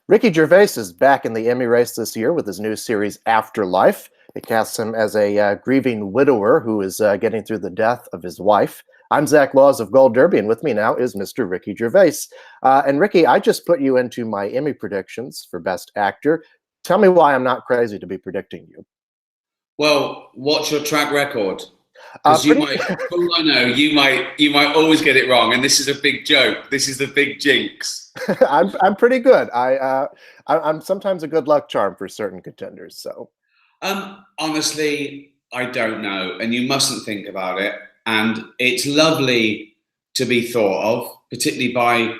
Ricky Gervais is back in the Emmy race this year with his new series Afterlife. It casts him as a grieving widower who is getting through the death of his wife. I'm Zach Laws of Gold Derby, and with me now is Mr. Ricky Gervais. And Ricky, I just put you into my Emmy predictions for Best Actor. Tell me why I'm not crazy to be predicting you. Well, what's your track record? Because you might, all I know, you might always get it wrong, and this is a big joke. This is the big jinx. I'm pretty good. I'm sometimes a good luck charm for certain contenders. So, honestly, I don't know, and you mustn't think about it. And it's lovely to be thought of, particularly by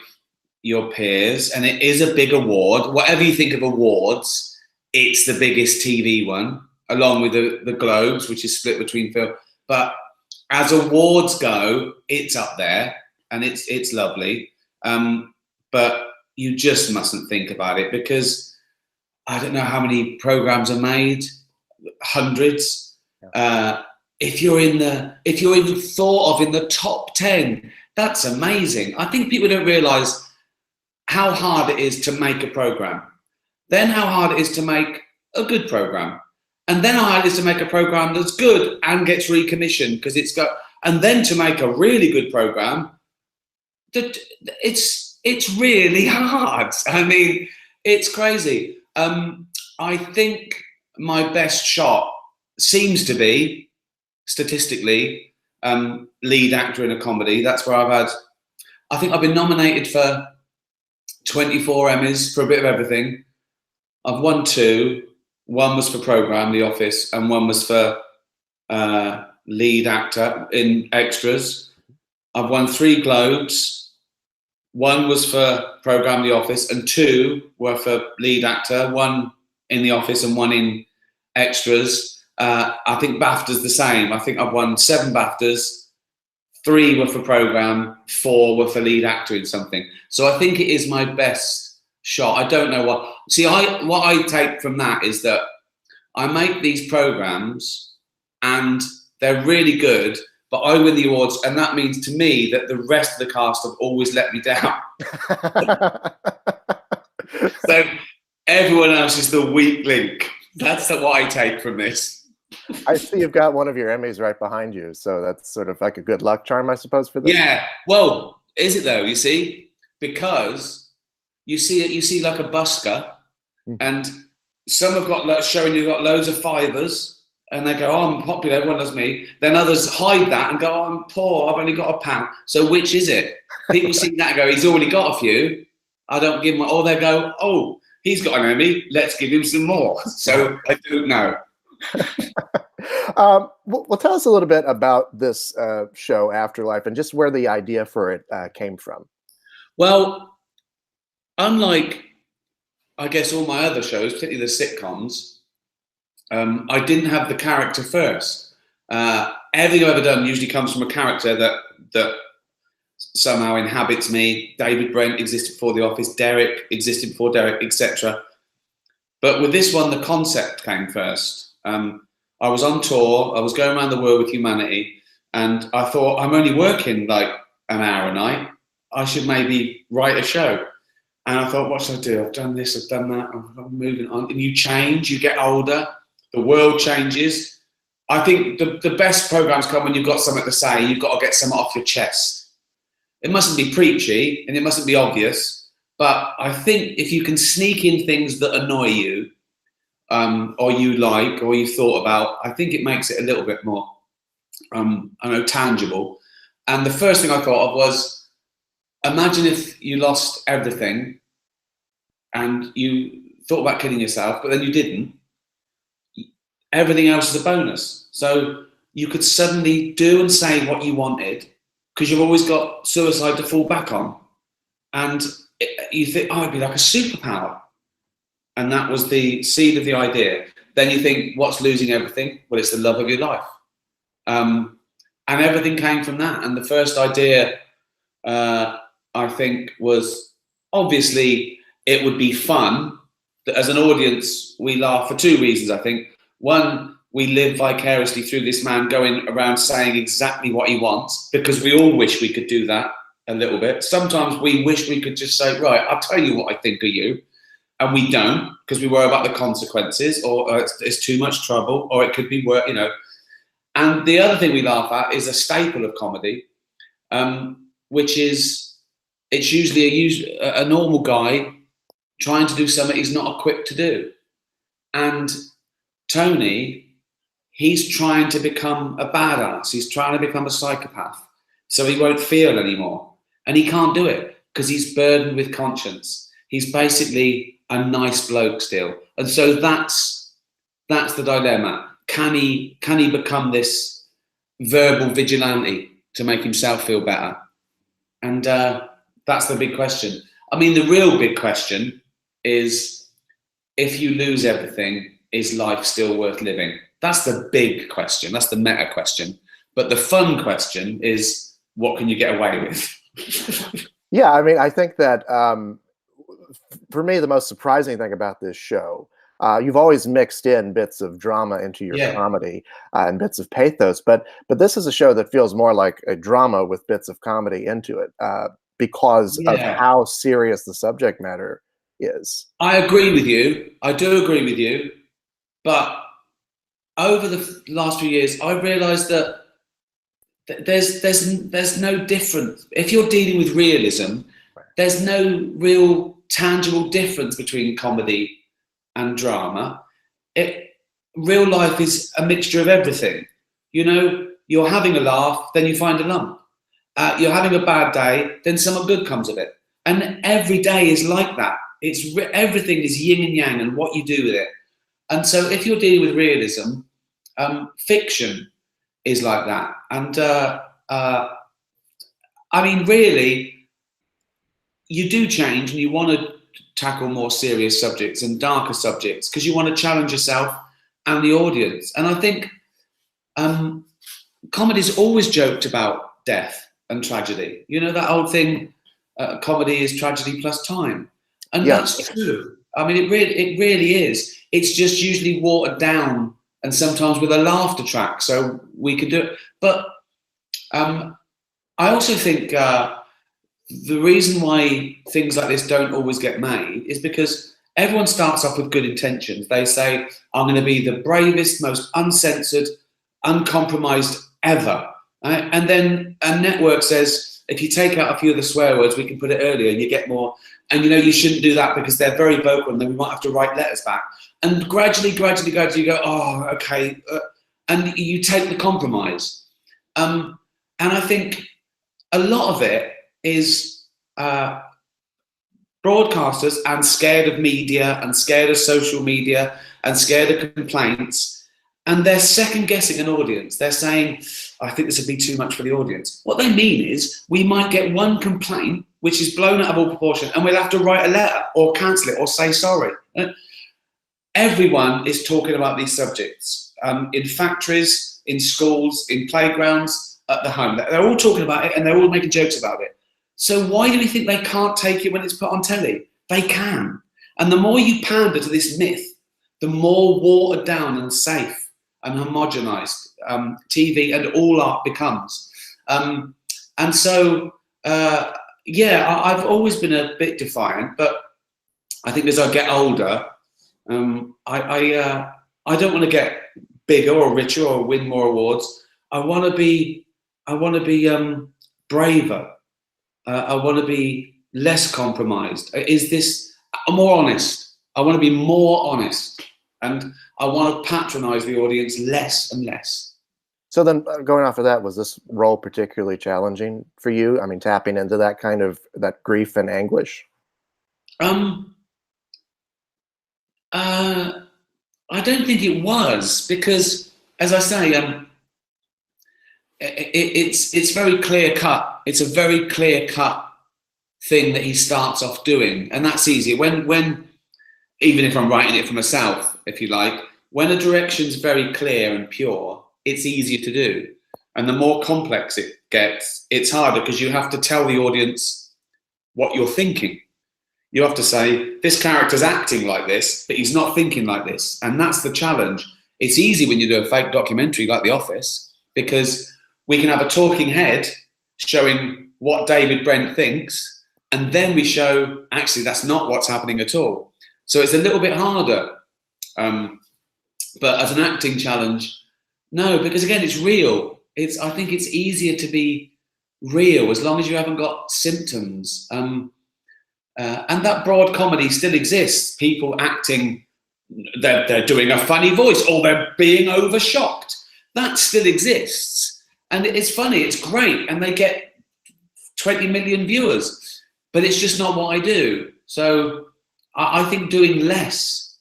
your peers. And it is a big award. Whatever you think of awards, it's the biggest TV one, along with the Globes, which is split between film. But as awards go, it's up there, and it's lovely. But you just mustn't think about it, because I don't know how many programs are made, hundreds. Yeah. If you're even thought of in the top 10, that's amazing. I think people don't realise how hard it is to make a program, then how hard it is to make a good program, and then how hard it is to make a program that's good and gets recommissioned because and then to make a really good program. It's really hard. I mean, it's crazy. I think my best shot seems to be, statistically, lead actor in a comedy. That's where I think I've been nominated for 24 Emmys for a bit of everything. I've won 2. One was for program, The Office, and one was for lead actor in extras. I've won 3 Globes. 1 was for program, The Office, and 2 were for lead actor. 1 in The Office and 1 in extras. I think BAFTA's the same. I think I've won 7 BAFTAs. 3 were for program, 4 were for lead actor in something. So I think it is my best shot. I don't know what. See, what I take from that is that I make these programs and they're really good, but I win the awards, and that means to me that the rest of the cast have always let me down. So everyone else is the weak link. That's what I take from this. I see you've got one of your Emmys right behind you, so that's sort of like a good luck charm, I suppose, for this. Yeah, well, is it though? You see, because you see like a busker, and some have got showing you've got loads of fivers, and they go, "Oh, I'm popular, everyone loves me." Then others hide that and go, "Oh, I'm poor, I've only got a pound." So which is it? People see that and go, "He's already got a few. I don't give him." Or they go, "Oh, he's got an Emmy. Let's give him some more." So I don't know. Well, tell us a little bit about this show, Afterlife, and just where the idea for it came from. Well, unlike, I guess, all my other shows, particularly the sitcoms, I didn't have the character first. Everything I've ever done usually comes from a character that somehow inhabits me. David Brent existed before The Office, Derek existed before Derek, etc. But with this one, the concept came first. I was on tour, I was going around the world with Humanity, and I thought, I'm only working like an hour a night, I should maybe write a show. And I thought, what should I do? I've done this, I've done that, I'm moving on. And you change, you get older, the world changes. I think the best programs come when you've got something to say, you've got to get something off your chest. It mustn't be preachy, and it mustn't be obvious, but I think if you can sneak in things that annoy you, or you like, or you thought about, I think it makes it a little bit more, tangible. And the first thing I thought of was, imagine if you lost everything and you thought about killing yourself, but then you didn't. Everything else is a bonus. So you could suddenly do and say what you wanted, because you've always got suicide to fall back on. And you think, oh, it'd be like a superpower. And that was the seed of the idea. Then you think, what's losing everything? Well, it's the love of your life. And everything came from that. And the first idea, I think, was obviously it would be fun. That as an audience, we laugh for 2 reasons, I think. One, we live vicariously through this man going around saying exactly what he wants, because we all wish we could do that a little bit. Sometimes we wish we could just say, right, I'll tell you what I think of you. and we don't because we worry about the consequences, or it's too much trouble, or it could be work, you know. And the other thing we laugh at is a staple of comedy, which is it's usually a normal guy trying to do something he's not equipped to do. And Tony, he's trying to become a badass. He's trying to become a psychopath, so he won't feel anymore. And he can't do it because he's burdened with conscience. He's basically a nice bloke still. And so that's the dilemma. Can he become this verbal vigilante to make himself feel better? And that's the big question. I mean, the real big question is, if you lose everything, is life still worth living? That's the big question. That's the meta question. But the fun question is, what can you get away with? Yeah, I mean, I think that for me, the most surprising thing about this show, you've always mixed in bits of drama into your comedy and bits of pathos, but this is a show that feels more like a drama with bits of comedy into it because of how serious the subject matter is. I agree with you. I do agree with you. But over the last few years, I realised that there's no difference. If you're dealing with realism, there's no real tangible difference between comedy and drama. Real life is a mixture of everything. You know, you're having a laugh, then you find a lump. You're having a bad day, then something good comes of it. And every day is like that. Everything is yin and yang, and what you do with it. And so if you're dealing with realism, fiction is like that. And I mean, really, you do change and you want to tackle more serious subjects and darker subjects because you want to challenge yourself and the audience. And I think comedy's always joked about death and tragedy. You know, that old thing, comedy is tragedy plus time. And that's true. I mean, it really is. It's just usually watered down and sometimes with a laughter track, so we can do it. But I also think the reason why things like this don't always get made is because everyone starts off with good intentions. They say, I'm going to be the bravest, most uncensored, uncompromised ever. Right? And then a network says, if you take out a few of the swear words, we can put it earlier and you get more. And you know, you shouldn't do that because they're very vocal and then we might have to write letters back. And gradually you go, oh, okay. And you take the compromise. And I think a lot of it is broadcasters and scared of media and scared of social media and scared of complaints. And they're second guessing an audience. They're saying, I think this would be too much for the audience. What they mean is we might get one complaint which is blown out of all proportion and we'll have to write a letter or cancel it or say sorry. Everyone is talking about these subjects in factories, in schools, in playgrounds, at the home. They're all talking about it and they're all making jokes about it. So why do we think they can't take it when it's put on telly? They can. And the more you pander to this myth, the more watered down and safe and homogenized TV and all art becomes. And so, I've always been a bit defiant, but I think as I get older, I don't want to get bigger or richer or win more awards. I want to be braver. I want to be less compromised. More honest. I want to be more honest, and I want to patronize the audience less and less. So then, going off of that, was this role particularly challenging for you? I mean, tapping into that kind of that grief and anguish. I don't think it was, because, as I say, it's very clear cut. It's a very clear cut thing that he starts off doing, and that's easier when even if I'm writing it for myself, if you like, when a direction's very clear and pure, it's easier to do. And the more complex it gets, it's harder because you have to tell the audience what you're thinking. You have to say, this character's acting like this, but he's not thinking like this. And that's the challenge. It's easy when you do a fake documentary like The Office, because we can have a talking head showing what David Brent thinks, and then we show, actually, that's not what's happening at all. So it's a little bit harder. But as an acting challenge, no, because again, it's real. I think it's easier to be real as long as you haven't got symptoms. And that broad comedy still exists. People acting, they're doing a funny voice or they're being overshocked. That still exists. And it's funny, it's great. And they get 20 million viewers, but it's just not what I do. So I think doing less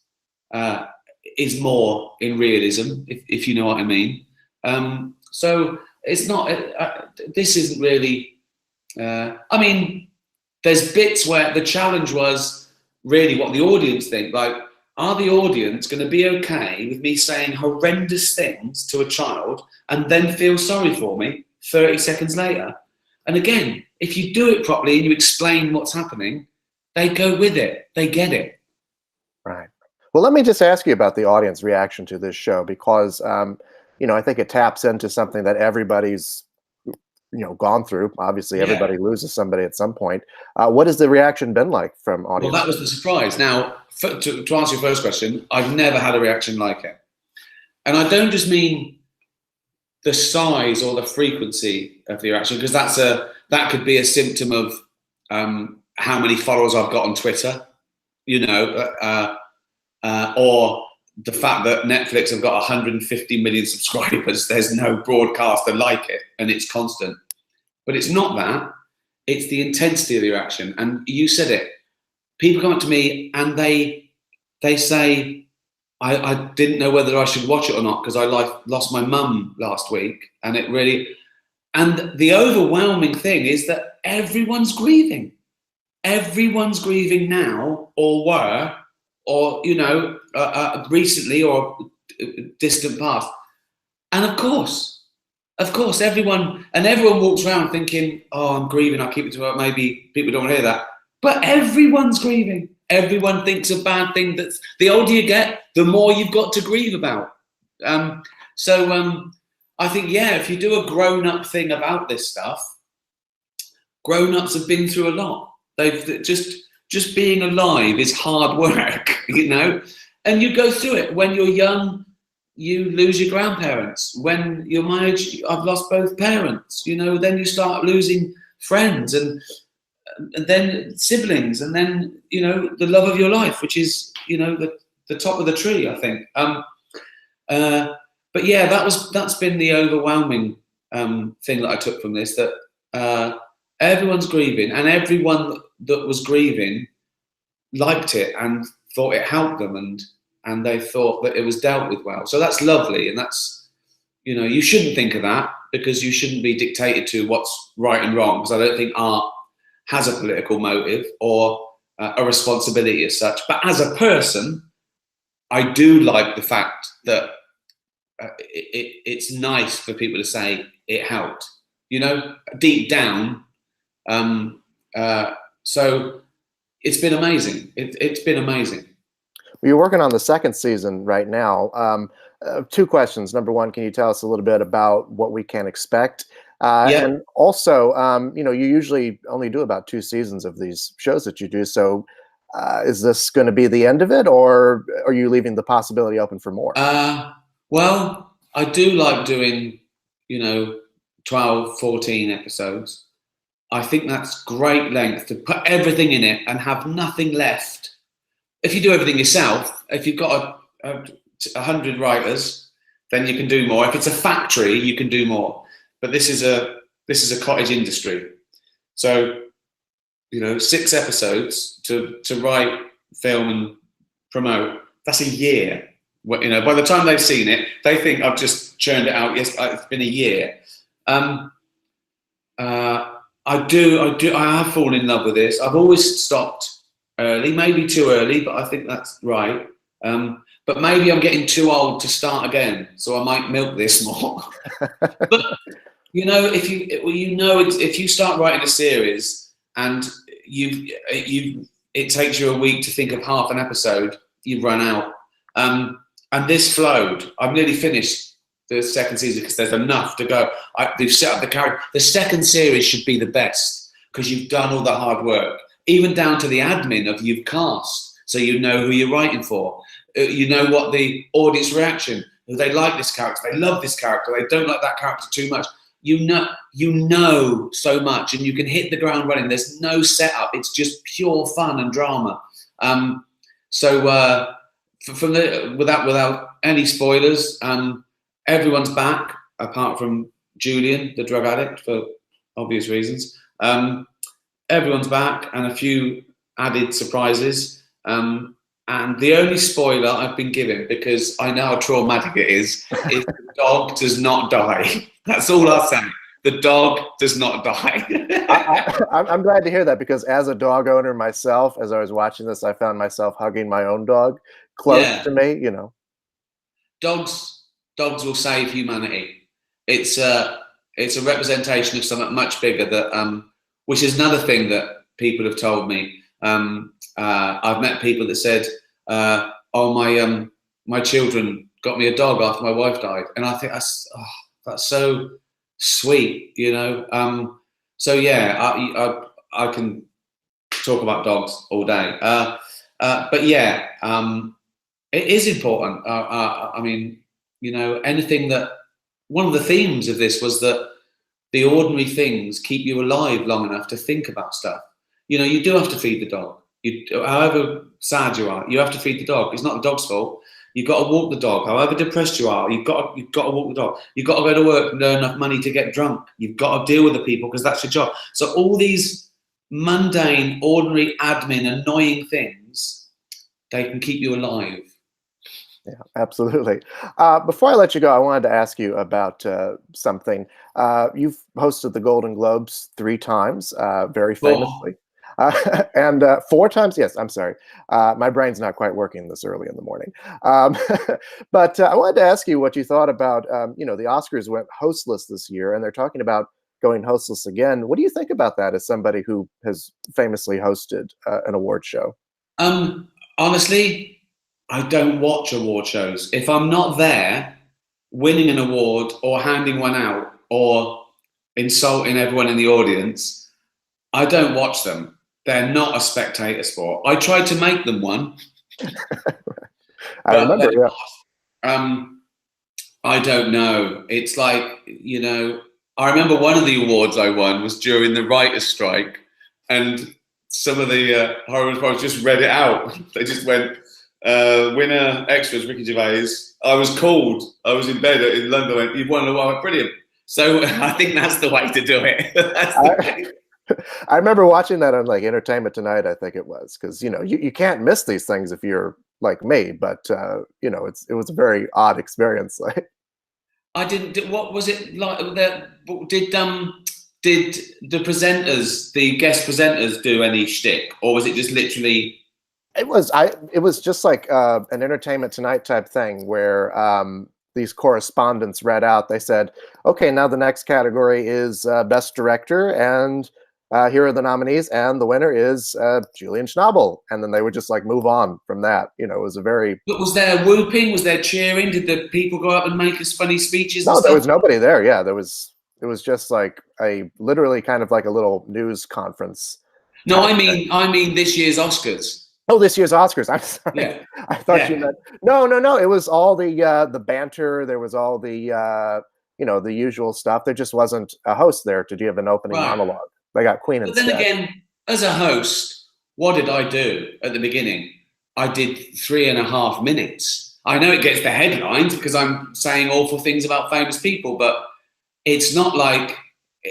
is more in realism, if you know what I mean. So it's not, this isn't really, I mean, there's bits where the challenge was really what the audience think. Like, are the audience going to be okay with me saying horrendous things to a child and then feel sorry for me 30 seconds later? And again, if you do it properly and you explain what's happening, they go with it. They get it. Right. Well, let me just ask you about the audience reaction to this show, because, I think it taps into something that everybody's, gone through. Obviously, everybody loses somebody at some point. What has the reaction been like from audience? Well, that was the surprise. Now, to answer your first question, I've never had a reaction like it. And I don't just mean the size or the frequency of the reaction, because that could be a symptom of how many followers I've got on Twitter, or the fact that Netflix have got 150 million subscribers. There's no broadcaster like it, and it's constant. But it's not that. It's the intensity of the reaction. And you said it. People come up to me and they say, I didn't know whether I should watch it or not because I lost my mum last week. And it really, and the overwhelming thing is that everyone's grieving. Everyone's grieving now, or were, or, recently or distant past. And of course, everyone walks around thinking, oh, I'm grieving, I'll keep it to work. Maybe people don't want to hear that. But everyone's grieving. Everyone thinks a bad thing. That's the older you get, the more you've got to grieve about. So I think, if you do a grown-up thing about this stuff, grown-ups have been through a lot. They've just being alive is hard work, and you go through it. When you're young, you lose your grandparents. When you're my age, I've lost both parents, then you start losing friends and then siblings, and then, the love of your life, which is, the top of the tree, I think. But yeah, that's been the overwhelming thing that I took from this, that everyone's grieving, and everyone that was grieving liked it and thought it helped them, and they thought that it was dealt with well. So that's lovely, and that's, you shouldn't think of that, because you shouldn't be dictated to what's right and wrong, because I don't think art has a political motive or a responsibility as such. But as a person, I do like the fact that it's nice for people to say it helped, deep down. So it's been amazing. It's been amazing. Well, you're working on the second season right now. Two questions. Number one, can you tell us a little bit about what we can expect? And also, you usually only do about 2 seasons of these shows that you do. So is this going to be the end of it, or are you leaving the possibility open for more? Well, I do like doing, 12, 14 episodes. I think that's great length to put everything in it and have nothing left. If you do everything yourself, if you've got 100 writers, then you can do more. If it's a factory, you can do more. But this is a cottage industry. So, 6 episodes to write, film, and promote, that's a year. By the time they've seen it, they think I've just churned it out. Yes, it's been a year. I have fallen in love with this. I've always stopped early, maybe too early, but I think that's right. But maybe I'm getting too old to start again, so I might milk this more. But if you start writing a series and it takes you a week to think of half an episode, you've run out. And this flowed. I've nearly finished the second season because there's enough to go. They've set up the character. The second series should be the best because you've done all the hard work, even down to the admin of you've cast. so you know who you're writing for. You know what the audience reaction. They like this character, they love this character, they don't like that character too much. You know so much, and you can hit the ground running. There's no setup; it's just pure fun and drama. Without any spoilers, everyone's back apart from Julian, the drug addict, for obvious reasons. Everyone's back, and a few added surprises. And the only spoiler I've been given, because I know how traumatic it is the dog does not die. That's all I'll say. The dog does not die. I'm glad to hear that, because as a dog owner myself, as I was watching this, I found myself hugging my own dog close to me, you know. Dogs will save humanity. It's a representation of something much bigger, that which is another thing that people have told me. I've met people that said, "Oh, my children got me a dog after my wife died," and I think that's so sweet, you know. So yeah, I can talk about dogs all day, but yeah, it is important. I mean, you know, anything that one of the themes of this was that the ordinary things keep you alive long enough to think about stuff. You know, you do have to feed the dog. However sad you are, you have to feed the dog. It's not the dog's fault. You've got to walk the dog. However depressed you are, you've got to walk the dog. You've got to go to work and earn enough money to get drunk. You've got to deal with the people because that's your job. So all these mundane, ordinary admin, annoying things, they can keep you alive. Yeah, absolutely. Before I let you go, I wanted to ask you about something. You've hosted the Golden Globes 3 times, very famously. And 4 times, yes, I'm sorry. My brain's not quite working this early in the morning. But I wanted to ask you what you thought about, you know, the Oscars went hostless this year, and they're talking about going hostless again. What do you think about that as somebody who has famously hosted an award show? Honestly, I don't watch award shows. If I'm not there winning an award or handing one out or insulting everyone in the audience, I don't watch them. They're not a spectator sport. I tried to make them one. I remember, yeah. I don't know. It's like, you know, I remember one of the awards I won was during the writer's strike, and some of the horror reporters just read it out. They just went, winner extras, Ricky Gervais. I was called. I was in bed in London. I went, "You've won an award." Brilliant. So I think that's the way to do it. I remember watching that on like Entertainment Tonight, I think it was, because you know you can't miss these things if you're like me. But you know, it was a very odd experience. Like, I didn't. What was it like? Did the presenters, the guest presenters, do any shtick, or was it just literally? It was just like an Entertainment Tonight type thing where these correspondents read out. They said, "Okay, now the next category is Best Director, and here are the nominees, and the winner is Julian Schnabel." And then they would just like move on from that. You know, it was a very. But was there whooping? Was there cheering? Did the people go up and make us funny speeches? No, there was nobody there. Yeah, there was. It was just like literally kind of like a little news conference. No, I mean this year's Oscars. Oh, this year's Oscars. I'm sorry. Yeah. I thought you meant no. It was all the banter. There was all the you know, the usual stuff. There just wasn't a host there to give an opening monologue. They got Queen instead. But then again, as a host, what did I do at the beginning? I did 3.5 minutes. I know it gets the headlines because I'm saying awful things about famous people, but it's not like,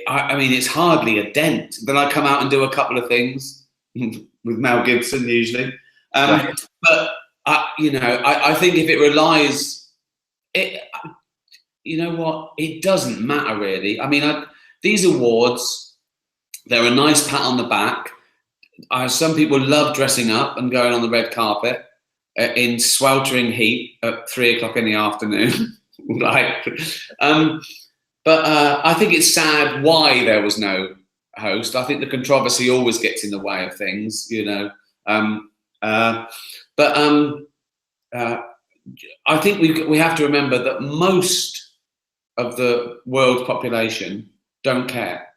I mean, it's hardly a dent. Then I come out and do a couple of things with Mel Gibson usually. Right. But, you know, I think if it relies, you know what, it doesn't matter really. I mean, these awards, they're a nice pat on the back. Some people love dressing up and going on the red carpet in sweltering heat at 3 o'clock in the afternoon. But I think it's sad why there was no host. I think the controversy always gets in the way of things, you know. I think we have to remember that most of the world population don't care.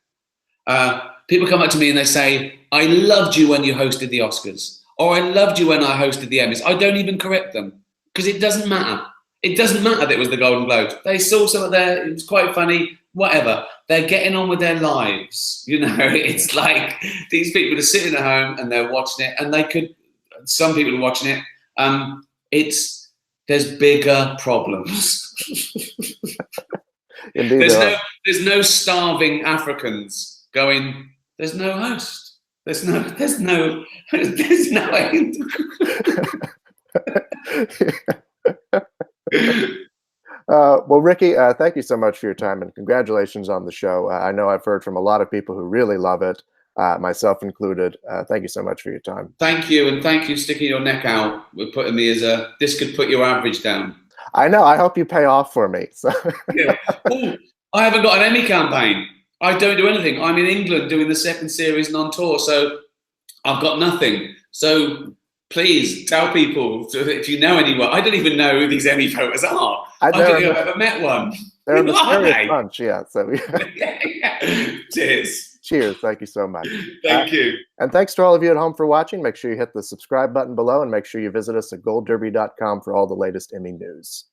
People come up to me and they say, "I loved you when you hosted the Oscars," or I loved you when I hosted the Emmys. I don't even correct them because it doesn't matter. It doesn't matter that it was the Golden Globes. They saw something there. It was quite funny. Whatever. They're getting on with their lives. You know, it's like these people are sitting at home and they're watching it, and they could. Some people are watching it. There's bigger problems. Indeed, there's no starving Africans going. There's no host. There's no end. Well, Ricky, thank you so much for your time, and congratulations on the show. I know I've heard from a lot of people who really love it, myself included. Thank you so much for your time. Thank you, and thank you for sticking your neck out with putting me as this could put your average down. I know. I hope you pay off for me. So. Yeah. Ooh, I haven't got an Emmy campaign. I don't do anything. I'm in England doing the second series and on tour, so I've got nothing. So please tell people if you know anyone. I don't even know who these Emmy voters are. I don't think I've ever met one. They're a mysterious bunch, yeah. So Cheers. Cheers. Thank you so much. Thank you. And thanks to all of you at home for watching. Make sure you hit the subscribe button below, and make sure you visit us at goldderby.com for all the latest Emmy news.